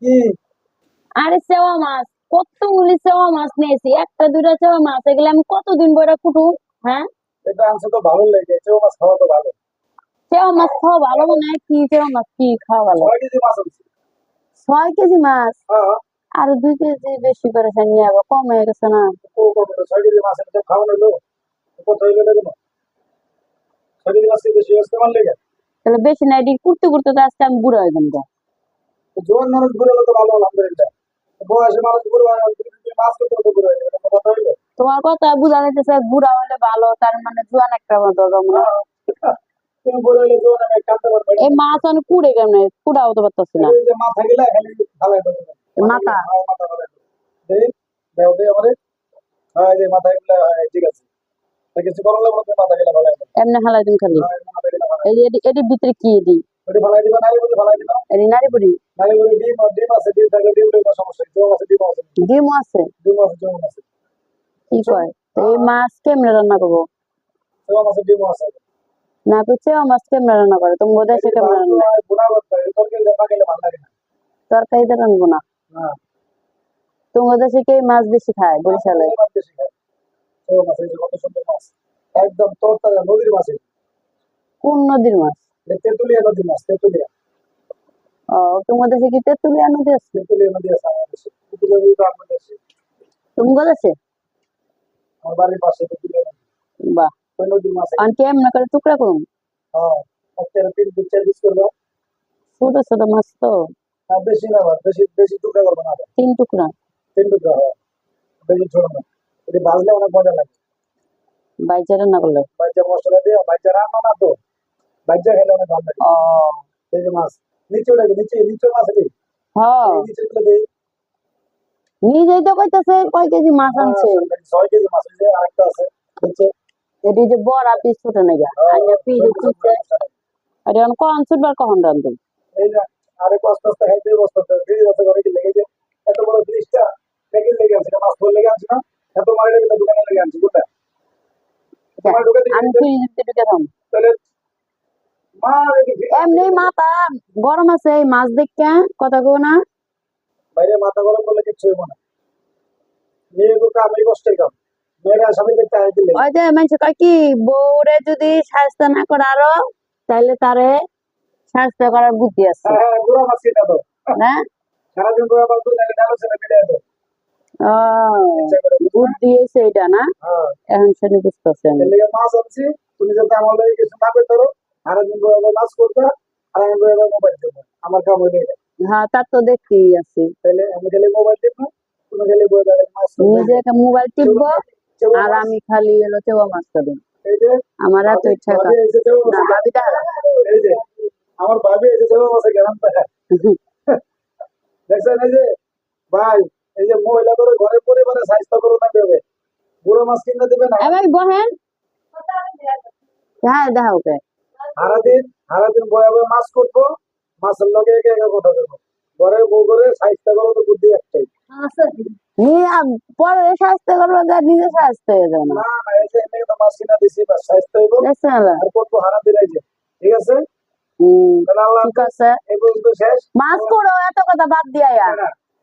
কি আরে চেওয়া মাছ, কতগুলি চেওয়া মাছ নিয়েছি, একটা দুইটা চেওয়া মাছ, এগুলো আমি কতদিন বইরা কুটু। হ্যাঁ, এটা আনছে তো ভালো লেগে, চেও মাছ খাওয়া তো ভালো। চেওয়া মাছ খাওয়া ভালো মনে হয়, কি চেওয়া মাছ কি খাওয়া ভালো? 6 কেজি মাছ আনছি। 6 কেজি মাছ? হ্যাঁ, আর 2 কেজি বেশি করে নিয়ে আবার কম হয়ে গেছে না? ও কত 6 কেজি মাছ এটা খাওয়ানো হলো, কত হইলো দেখো না। 6 কেজি মাছ কি বেশি হচ্ছে আমার লেগে? তাহলে বেশি না, এটি করতে করতে তো আজকে আমি বুড়া হয়ে যাবো। জোয়ান মানুষ ঘুরে হলো তো ভালো, আলহামদুলিল্লাহ। বয়সে মানুষ ঘুরে তুমি মাছ করতে করতে ঘুরে হইলো, এটা কথা হইলো। তোমার কথা বোঝা যাইতেছে বুড়া হলে ভালো, তার মানে জোয়ান একটা দরকার মনে হয়। তুমি ঘুরে হইলে জোয়ান আমি কাটতে পারবে না। এই মাছ আমি কুড়ে কেমনে কুড়া হতে পারতেছি না। এই যে মাথা গেলে খালি ফালাই দেবে, মাথা মাথা ফালাই দেবে। দেই দেও দেই আমারে। হ্যাঁ, এই যে মাথা গেলে ঠিক আছে, তা কিছু করার লাগবে না, মাথা গেলে ফালাই দেবে। এমনি হালাই দিন খালি। হ্যাঁ, মাথা গেলে ফালাই এই যে এটি ভিতরে কি এটি? ওটা ফালাই দিবা, নারী বলে ফালাই দিবা। এটি নারী বুড়ি? নারী বলে ডিম ডিম আছে, ডিম থাকলে ডিম লইবা, সমস্যা নেই। জোয়ান আছে, ডিম আছে, ডিমও আছে? ডিম আছে, জোয়ান আছে। কি কয়? তো এই মাছ কেমনে রান্না করবো? জোয়ান আছে, ডিম আছে। না করছে মাছ কেমনে রান্না করে, তুমি দেশে এই কেমনে মাছ তো রান্না? বুনা করতে হয়, তরকারি দেখা গেলে ভালো লাগে না। তরকারিতে রানবো না? হ্যাঁ, তোমার দেশে কে মাছ বেশি খায় বরিশালে? মাছ বেশি খায়। জোয়ান আছে, এই যে কত সুন্দর মাছ, একদম তরতাজা নদীর মাছ। কোন নদীর মাছ? তেঁতুলিয়া নদীর মাছ, তেঁতুলিয়া। ও, তোমার দেশে কি তেঁতুলিয়া নদী আছে? তেঁতুলিয়া নদী আছে আমাদের দেশে, তেঁতুলিয়া নদী তো আমাদের দেশে। তুমি দেশে? আমার বাড়ির পাশে তেঁতুলিয়া নদী, বাহ। ওই নদীর মাছ। আর কেমনে করে টুকরা করুন? হ্যাঁ, একটা 3-4 পিস করবো। ছোট ছোট মাছ তো। আর বেশি না, আবার বেশি বেশি টুকরা করবো না, 3 টুকরা? 3 টুকরা হয়, বেশি ছোট না। এটি ভাজলে অনেক মজা লাগে। বাইচা রান্না করলে? বাইজা মশলা দিয়ে, বাইজা রান্না না তো, বাইজা খেলে অনেক ভালো লাগে। ও, এই যে মাছ নিচে ওটা নিচে নিচে মাছ এটি, হ্যাঁ। এই নিচে গুলো দিই। নিজেই তো কইতেছে কয় কেজি মাছ আনছে। 6 কেজি মাছ, এই যে আরেকটা আছে নিচে। এটি যে বড় পিস ছোট নাকি আইনা পিস দিচ্ছে। আর এখন কখন ছুটবার কখন রান্ধুন? এই যে আরে আস্তে আস্তে খাইতে বসতে ফ্রিজ আছে ঘরে, কি লেগে যায় এত বড় ফ্রিজটা লেগে লেগে আছে, মাছ ধরে লেগে আছে না, এত মারে লেগে দোকানে লেগে আছে গোটা। তোমার ঢুকে আমি ফ্রিজে ঢুকে থাম। তাহলে মা এমনি মাথা গরম আছে, এই মাছ দেখে কথা কো না। বাইরে মাথা গরম করলে কিচ্ছু হইব না। মেয়ে তো কাম, এই কষ্টের কাম। মেয়েরা স্বামী দেখতে আয় দিলে ওই যে মানুষ কয় কি, বউরে যদি স্বাস্থ্য না করে আরো, তাইলে তারে স্বাস্থ্য করার বুদ্ধি আছে। হ্যাঁ হ্যাঁ, গুড়া মাছ কিনা তো না? সারাদিন গুড়া মাছ তো তাহলে ডালো ছেলে মিলে তো ও, ইচ্ছা করে। বুদ্ধি হয়েছে এটা না? হ্যাঁ, এখন শুনে বুঝতেছে আমি। এর লেগে মাছ আনছি, তুমি যাতে আমার লাগে কিছু না করতে পারো, সারাদিন গুড়া মাছ করবে আর আমি গুড়া মোবাইল দেবো, আমার কাম হয়ে যায়। হ্যাঁ, তার তো দেখতেই আছি। তাহলে আমি খালি মোবাইল টিপবো, তুমি খালি গুড়া মাছ নিজে মোবাইল টিপবো চেউয়া আর মাছ। আমি খালি এলো চেওয়া মাছ খাবো। এই যে আমার এত ইচ্ছা ভাবি এসে চেউয়া না, মাছ, ভাবি তাহলে এই যে আমার ভাবি এসে চেউয়া মাছের গ্রাম দেখা দেখছেন। এই যে ভাই, এই যে মহিলা করে ঘরে পরিবারে স্বাস্থ্য করো না দেবে, বুড়ো মাছ কিনে দেবে না। ভাই বহেন। হ্যাঁ, দেখা ওকে। সারাদিন সারাদিন বয়ে বয়ে মাছ করবো, মাছের লগে একে একে কথা দেবো। ঘরে বউ করে স্বাস্থ্য করো তো বুদ্ধি একটাই। পরে স্বাস্থ্য করবো, নিজে স্বাস্থ্য হয়ে যাবে না। না না, এই যে এমনি তো মাছ কিনা দিছি, বাস স্বাস্থ্য হইব দেখছেন না? আর করবো সারাদিন। এই যে ঠিক আছে, তাহলে আল্লাহ ঠিক আছে, এই পর্যন্ত শেষ। মাছ করো, এত কথা বাদ দিয়া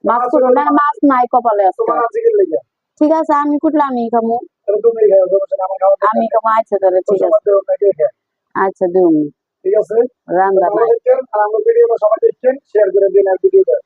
মাছ করো না, মাছ নাই কপালে আজকে। তোমার আজকে লেগে ঠিক আছে, আমি কুটলে আমি খামু। তাহলে তুমি খাও, সমস্যা নেই, আমার খাওয়া আমি খামু, আচ্ছা তাহলে ঠিক আছে। আচ্ছা দিও, ঠিক আছে, রান্না নাই। আর আমার ভিডিও সবাই দেখছেন, শেয়ার করে দিন আর ভিডিওটা।